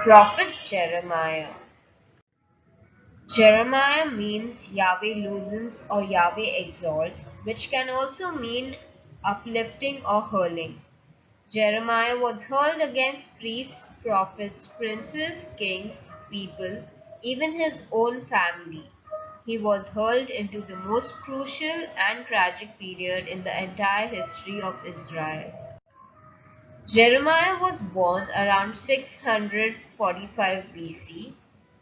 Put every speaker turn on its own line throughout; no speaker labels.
Prophet Jeremiah. Jeremiah means Yahweh loosens or Yahweh exalts, which can also mean uplifting or hurling. Jeremiah was hurled against priests, prophets, princes, kings, people, even his own family. He was hurled into the most crucial and tragic period in the entire history of Israel. Jeremiah was born around 645 BC.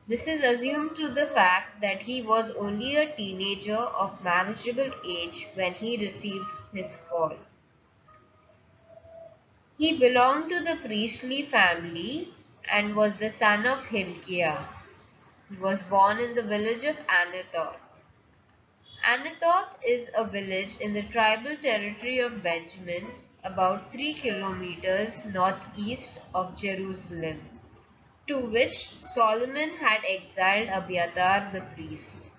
This is assumed to the fact that he was only a teenager of manageable age when he received his call. He belonged to the priestly family and was the son of Hilkiah. He was born in the village of Anathoth. Anathoth is a village in the tribal territory of Benjamin, about 3 kilometers northeast of Jerusalem, to which Solomon had exiled Abiathar the priest.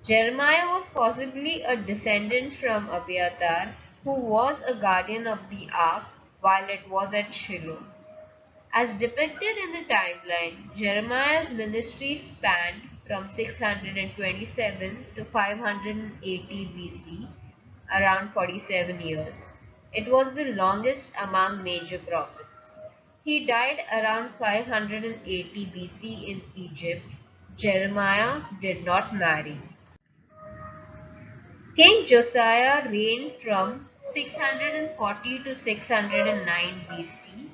Jeremiah was possibly a descendant from Abiathar, who was a guardian of the ark while it was at Shiloh. As depicted in the timeline, Jeremiah's ministry spanned from 627 to 580 BC, around 47 years. It was the longest among major prophets. He died around 580 BC in Egypt. Jeremiah did not marry. King Josiah reigned from 640 to 609 BC.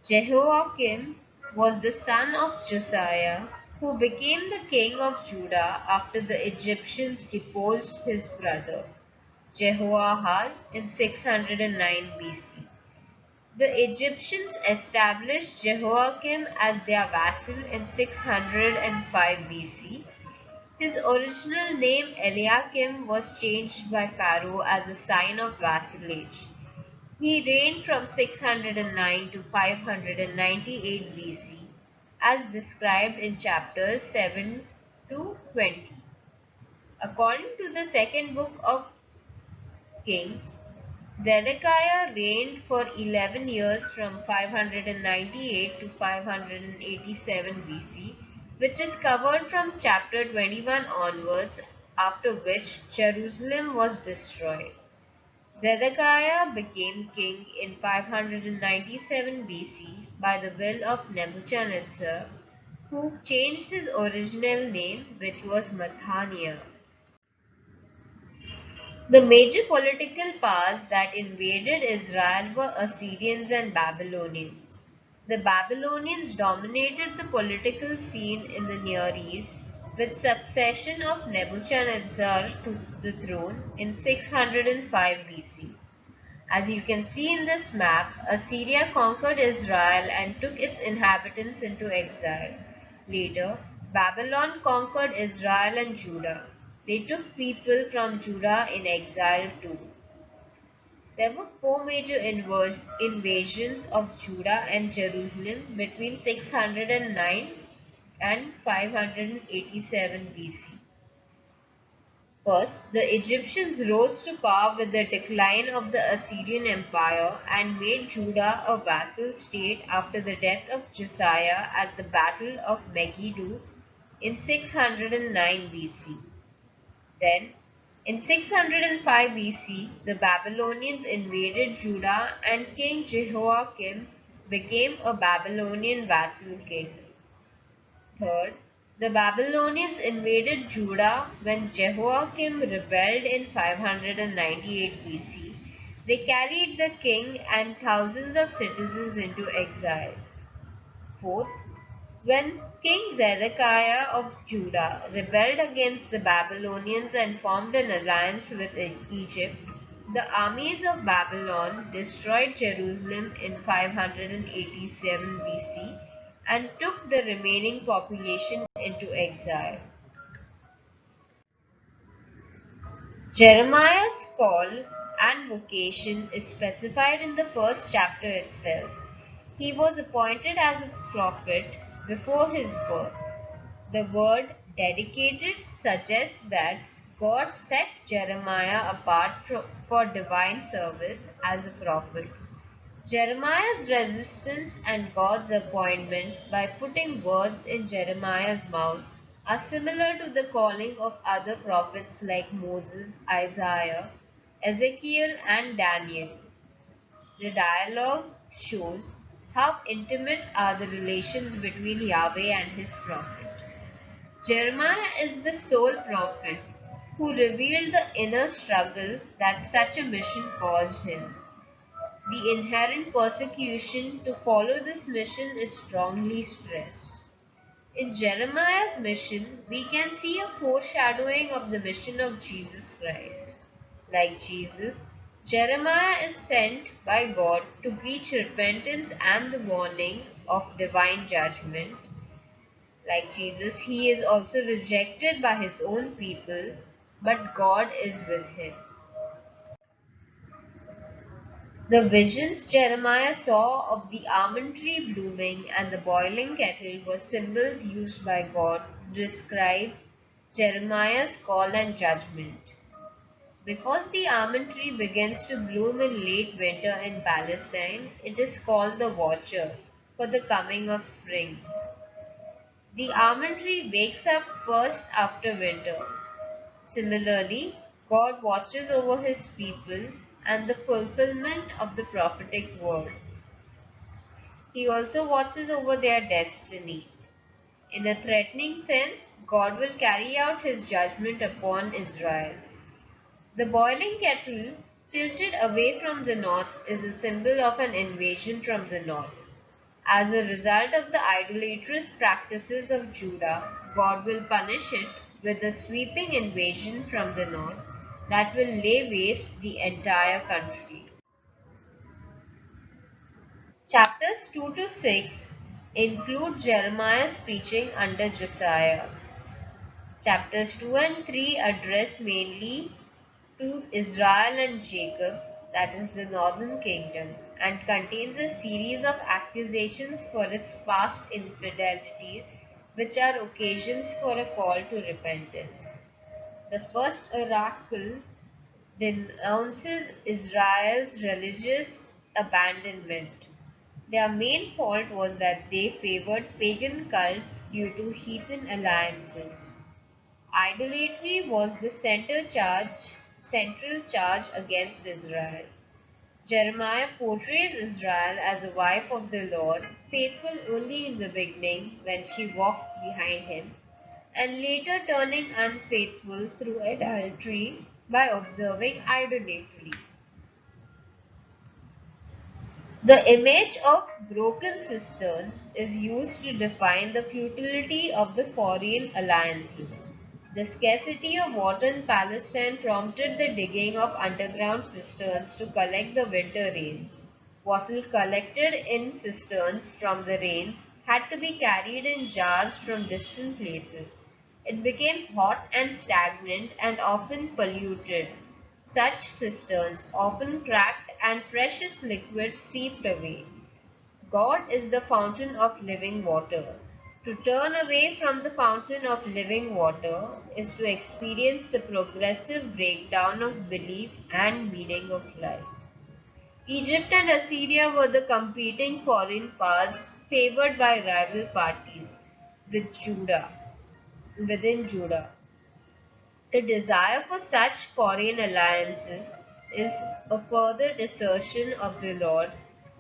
Jehoiakim was the son of Josiah, who became the king of Judah after the Egyptians deposed his brother, Jehoahaz, in 609 BC. The Egyptians established Jehoiakim as their vassal in 605 BC. His original name Eliakim was changed by Pharaoh as a sign of vassalage. He reigned from 609 to 598 BC, as described in chapters 7 to 20. According to the second book of Kings, Zedekiah reigned for 11 years from 598 to 587 BC, which is covered from chapter 21 onwards, after which Jerusalem was destroyed. Zedekiah became king in 597 BC by the will of Nebuchadnezzar, who changed his original name, which was Mathaniah. The major political powers that invaded Israel were Assyrians and Babylonians. The Babylonians dominated the political scene in the Near East with succession of Nebuchadnezzar to the throne in 605 BC. As you can see in this map, Assyria conquered Israel and took its inhabitants into exile. Later, Babylon conquered Israel and Judah. They took people from Judah in exile too. There were four major invasions of Judah and Jerusalem between 609 and 587 BC. First, the Egyptians rose to power with the decline of the Assyrian Empire and made Judah a vassal state after the death of Josiah at the Battle of Megiddo in 609 BC. Then, in 605 BC, the Babylonians invaded Judah and King Jehoiakim became a Babylonian vassal king. Third, the Babylonians invaded Judah when Jehoiakim rebelled in 598 BC. They carried the king and thousands of citizens into exile. Fourth, when King Zedekiah of Judah rebelled against the Babylonians and formed an alliance with Egypt, the armies of Babylon destroyed Jerusalem in 587 BC and took the remaining population into exile. Jeremiah's call and vocation is specified in the first chapter itself. He was appointed as a prophet before his birth. The word dedicated suggests that God set Jeremiah apart for divine service as a prophet. Jeremiah's resistance and God's appointment by putting words in Jeremiah's mouth are similar to the calling of other prophets like Moses, Isaiah, Ezekiel, and Daniel. The dialogue shows how intimate are the relations between Yahweh and his prophet. Jeremiah is the sole prophet who revealed the inner struggle that such a mission caused him. The inherent persecution to follow this mission is strongly stressed. In Jeremiah's mission, we can see a foreshadowing of the mission of Jesus Christ. Like Jesus, Jeremiah is sent by God to preach repentance and the warning of divine judgment. Like Jesus, he is also rejected by his own people, but God is with him. The visions Jeremiah saw of the almond tree blooming and the boiling kettle were symbols used by God to describe Jeremiah's call and judgment. Because the almond tree begins to bloom in late winter in Palestine, it is called the watcher for the coming of spring. The almond tree wakes up first after winter. Similarly, God watches over his people and the fulfillment of the prophetic word. He also watches over their destiny. In a threatening sense, God will carry out his judgment upon Israel. The boiling kettle, tilted away from the north, is a symbol of an invasion from the north. As a result of the idolatrous practices of Judah, God will punish it with a sweeping invasion from the north that will lay waste the entire country. Chapters 2 to 6 include Jeremiah's preaching under Josiah. Chapters 2 and 3 address mainly to Israel and Jacob, that is the northern kingdom, and contains a series of accusations for its past infidelities, which are occasions for a call to repentance. The first oracle denounces Israel's religious abandonment. Their main fault was that they favored pagan cults due to heathen alliances. Idolatry was the central charge against Israel. Jeremiah portrays Israel as a wife of the Lord, faithful only in the beginning when she walked behind him, and later turning unfaithful through adultery by observing idolatry. The image of broken cisterns is used to define the futility of the foreign alliances. The scarcity of water in Palestine prompted the digging of underground cisterns to collect the winter rains. Water collected in cisterns from the rains had to be carried in jars from distant places. It became hot and stagnant and often polluted. Such cisterns often cracked and precious liquids seeped away. God is the fountain of living water. To turn away from the fountain of living water is to experience the progressive breakdown of belief and meaning of life. Egypt and Assyria were the competing foreign powers favored by rival parties with Judah, within Judah. The desire for such foreign alliances is a further desertion of the Lord,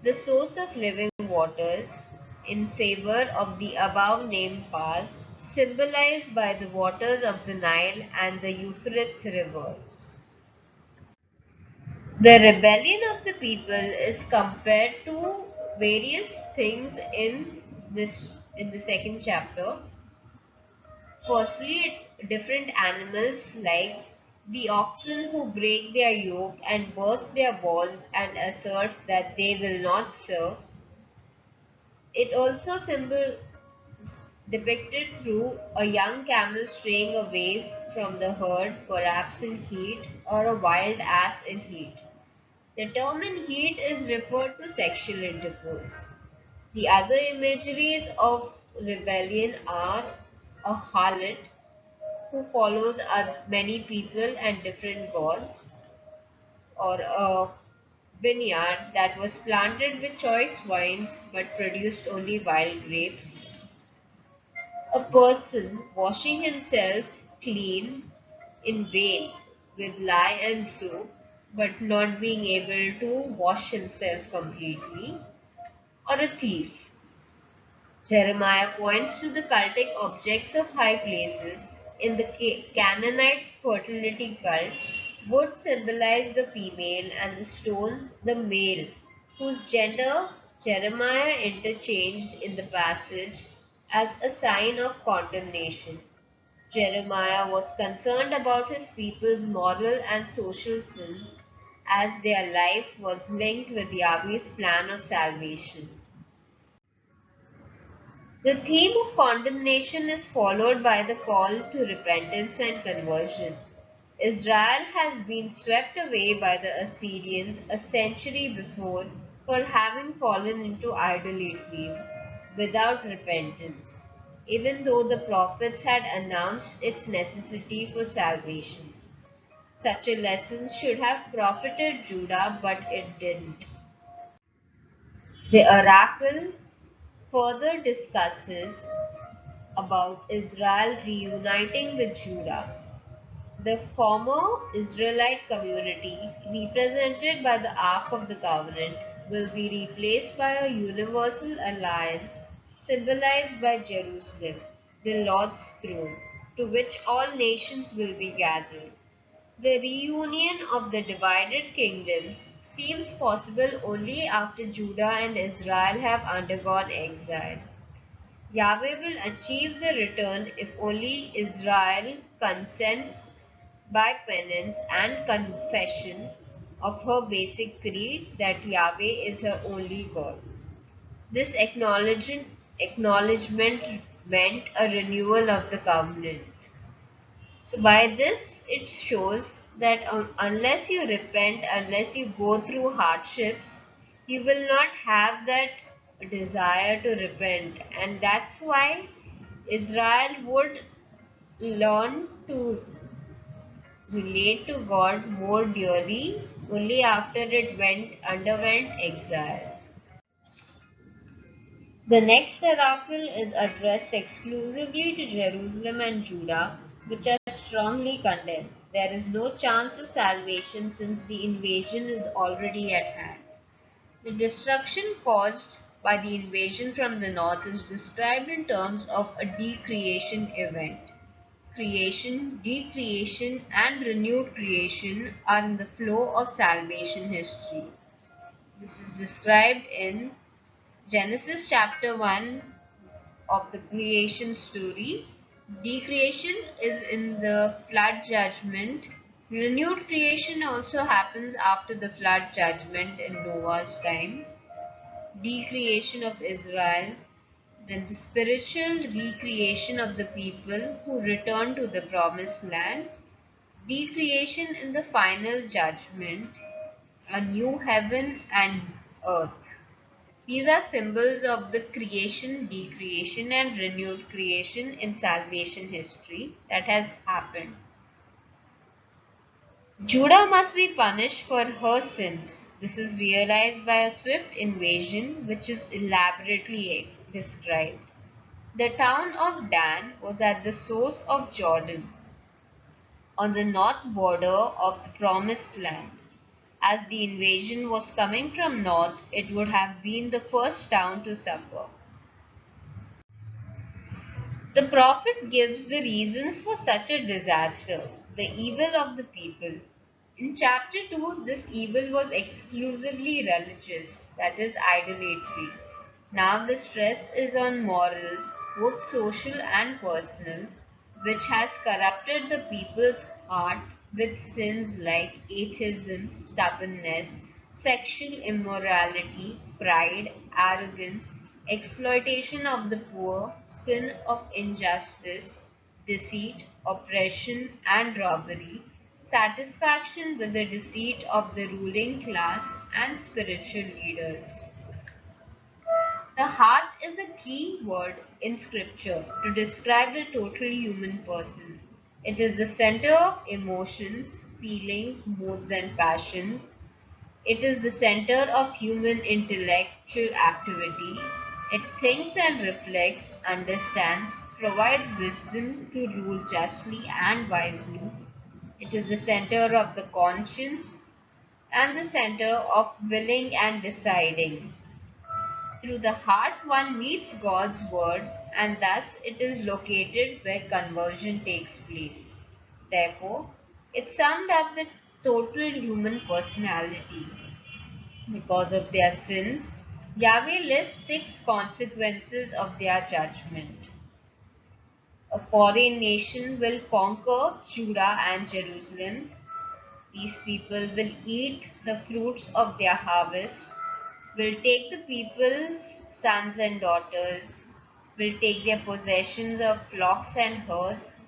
the source of living waters, in favor of the above named powers, symbolized by the waters of the Nile and the Euphrates rivers. The rebellion of the people is compared to various things in the second chapter. Firstly, different animals like the oxen who break their yoke and burst their bonds and assert that they will not serve. It also symbols depicted through a young camel straying away from the herd, perhaps in heat, or a wild ass in heat. The term in heat is referred to sexual intercourse. The other imageries of rebellion are a harlot who follows many people and different gods, or a vineyard that was planted with choice vines but produced only wild grapes. A person washing himself clean in vain with lye and soap, but not being able to wash himself completely, or a thief. Jeremiah points to the cultic objects of high places in the Canaanite fertility cult. Wood symbolized the female and the stone the male, whose gender Jeremiah interchanged in the passage as a sign of condemnation. Jeremiah was concerned about his people's moral and social sins as their life was linked with Yahweh's plan of salvation. The theme of condemnation is followed by the call to repentance and conversion. Israel has been swept away by the Assyrians a century before for having fallen into idolatry without repentance, even though the prophets had announced its necessity for salvation. Such a lesson should have profited Judah, but it didn't. The oracle further discusses about Israel reuniting with Judah. The former Israelite community, represented by the Ark of the Covenant, will be replaced by a universal alliance symbolized by Jerusalem, the Lord's throne, to which all nations will be gathered. The reunion of the divided kingdoms seems possible only after Judah and Israel have undergone exile. Yahweh will achieve the return if only Israel consents by penance and confession of her basic creed that Yahweh is her only God. This acknowledgement meant a renewal of the covenant. So, by this, it shows that unless you repent, unless you go through hardships, you will not have that desire to repent. And that's why Israel would learn to relate to God more dearly only after it underwent exile. The next oracle is addressed exclusively to Jerusalem and Judah, which are strongly condemned. There is no chance of salvation since the invasion is already at hand. The destruction caused by the invasion from the north is described in terms of a decreation event. Creation, decreation, and renewed creation are in the flow of salvation history. This is described in Genesis chapter 1 of the creation story. Decreation is in the flood judgment. Renewed creation also happens after the flood judgment in Noah's time. Decreation of Israel, then the spiritual recreation of the people who return to the promised land, decreation in the final judgment, a new heaven and earth. These are symbols of the creation, decreation, and renewed creation in salvation history that has happened. Judah must be punished for her sins. This is realized by a swift invasion, which is elaborately described. The town of Dan was at the source of Jordan, on the north border of the promised land. As the invasion was coming from north, it would have been the first town to suffer. The prophet gives the reasons for such a disaster, the evil of the people. In chapter 2, this evil was exclusively religious, that is, idolatry. Now the stress is on morals, both social and personal, which has corrupted the people's heart with sins like atheism, stubbornness, sexual immorality, pride, arrogance, exploitation of the poor, sin of injustice, deceit, oppression, and robbery, satisfaction with the deceit of the ruling class and spiritual leaders. The heart is a key word in scripture to describe the total human person. It is the center of emotions, feelings, moods, and passions. It is the center of human intellectual activity. It thinks and reflects, understands, provides wisdom to rule justly and wisely. It is the center of the conscience and the center of willing and deciding. Through the heart, one meets God's word, and thus it is located where conversion takes place. Therefore, it summed up the total human personality. Because of their sins, Yahweh lists six consequences of their judgment. A foreign nation will conquer Judah and Jerusalem. These people will eat the fruits of their harvest, will take the people's sons and daughters, will take their possessions of flocks and herds,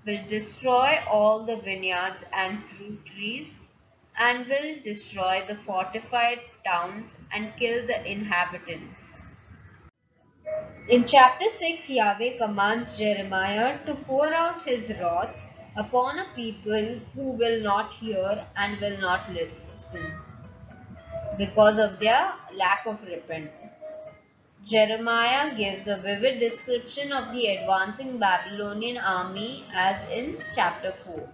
will destroy all the vineyards and fruit trees, and will destroy the fortified towns and kill the inhabitants. In chapter 6, Yahweh commands Jeremiah to pour out his wrath upon a people who will not hear and will not listen because of their lack of repentance. Jeremiah gives a vivid description of the advancing Babylonian army as in chapter 4.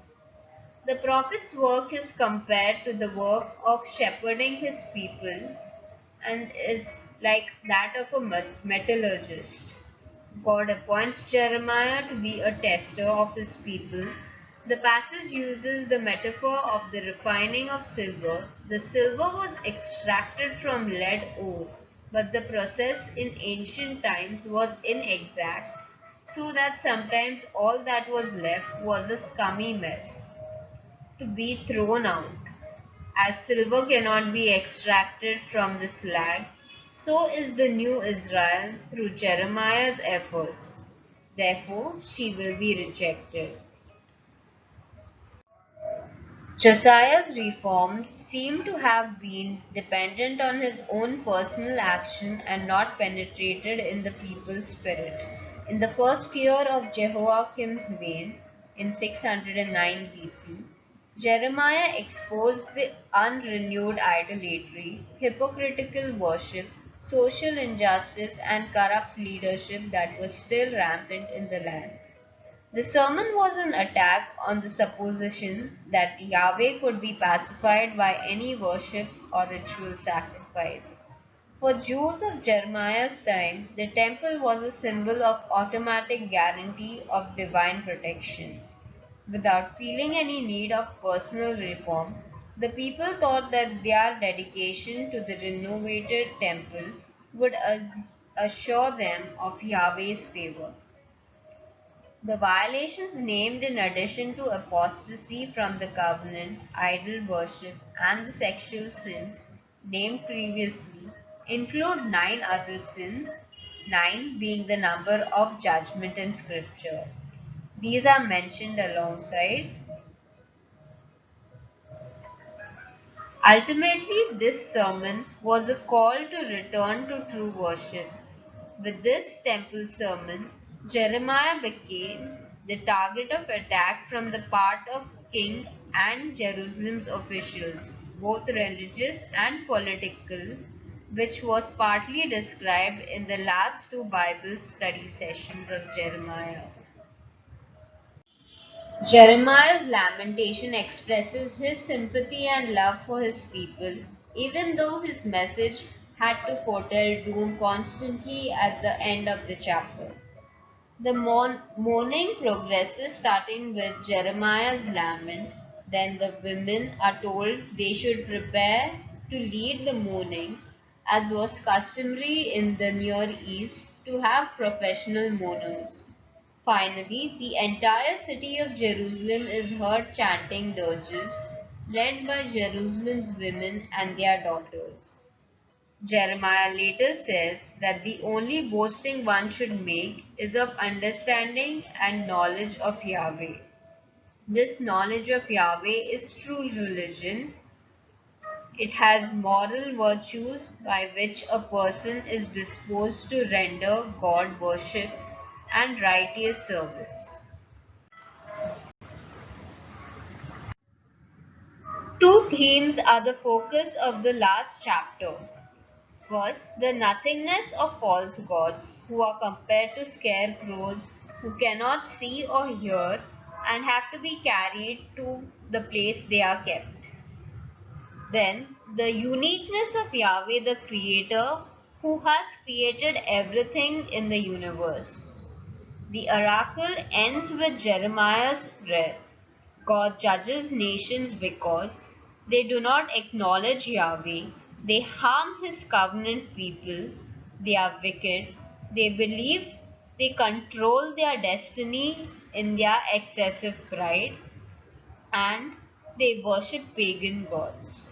The prophet's work is compared to the work of shepherding his people and is like that of a metallurgist. God appoints Jeremiah to be a tester of his people. The passage uses the metaphor of the refining of silver. The silver was extracted from lead ore, but the process in ancient times was inexact, so that sometimes all that was left was a scummy mess to be thrown out. As silver cannot be extracted from the slag, so is the new Israel through Jeremiah's efforts. Therefore, she will be rejected. Josiah's reforms seem to have been dependent on his own personal action and not penetrated in the people's spirit. In the first year of Jehoiakim's reign, in 609 BC, Jeremiah exposed the unrenewed idolatry, hypocritical worship, social injustice, and corrupt leadership that was still rampant in the land. The sermon was an attack on the supposition that Yahweh could be pacified by any worship or ritual sacrifice. For Jews of Jeremiah's time, the temple was a symbol of automatic guarantee of divine protection. Without feeling any need of personal reform, the people thought that their dedication to the renovated temple would assure them of Yahweh's favor. The violations named in addition to apostasy from the covenant, idol worship, and the sexual sins named previously include nine other sins, nine being the number of judgment in scripture. These are mentioned alongside. Ultimately, this sermon was a call to return to true worship. With this temple sermon, Jeremiah became the target of attack from the part of king and Jerusalem's officials, both religious and political, which was partly described in the last two Bible study sessions of Jeremiah. Jeremiah's lamentation expresses his sympathy and love for his people, even though his message had to foretell doom constantly at the end of the chapter. The mourning progresses starting with Jeremiah's lament. Then the women are told they should prepare to lead the mourning, as was customary in the Near East to have professional mourners. Finally, the entire city of Jerusalem is heard chanting dirges, led by Jerusalem's women and their daughters. Jeremiah later says that the only boasting one should make is of understanding and knowledge of Yahweh. This knowledge of Yahweh is true religion. It has moral virtues by which a person is disposed to render God worship and righteous service. Two themes are the focus of the last chapter. First, the nothingness of false gods, who are compared to scarecrows who cannot see or hear and have to be carried to the place they are kept. Then, the uniqueness of Yahweh the Creator, who has created everything in the universe. The oracle ends with Jeremiah's prayer. God judges nations because they do not acknowledge Yahweh. They harm His covenant people. They are wicked. They believe they control their destiny in their excessive pride, and they worship pagan gods.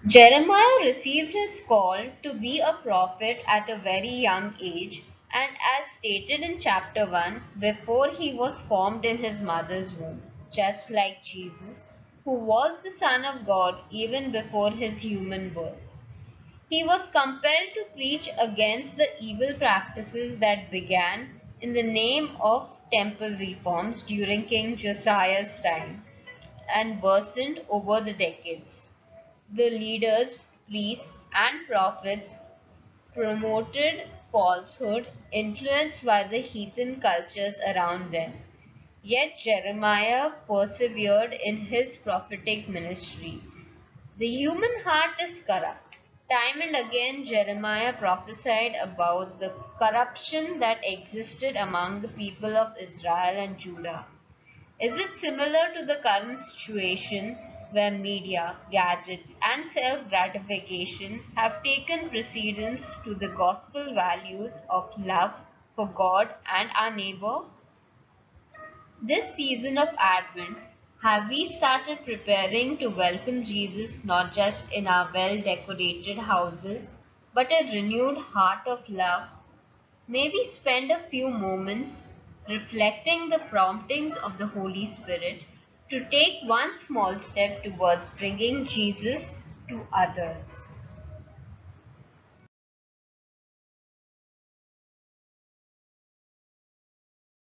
Jeremiah received his call to be a prophet at a very young age, and as stated in chapter 1, before he was formed in his mother's womb, just like Jesus, who was the Son of God even before his human birth. He was compelled to preach against the evil practices that began in the name of temple reforms during King Josiah's time and worsened over the decades. The leaders, priests, and prophets promoted falsehood influenced by the heathen cultures around them. Yet Jeremiah persevered in his prophetic ministry. The human heart is corrupt. Time and again, Jeremiah prophesied about the corruption that existed among the people of Israel and Judah. Is it similar to the current situation where media, gadgets, and self gratification have taken precedence to the gospel values of love for God and our neighbor? This season of Advent, have we started preparing to welcome Jesus not just in our well decorated houses, but a renewed heart of love? May we spend a few moments reflecting the promptings of the Holy Spirit to take one small step towards bringing Jesus to others.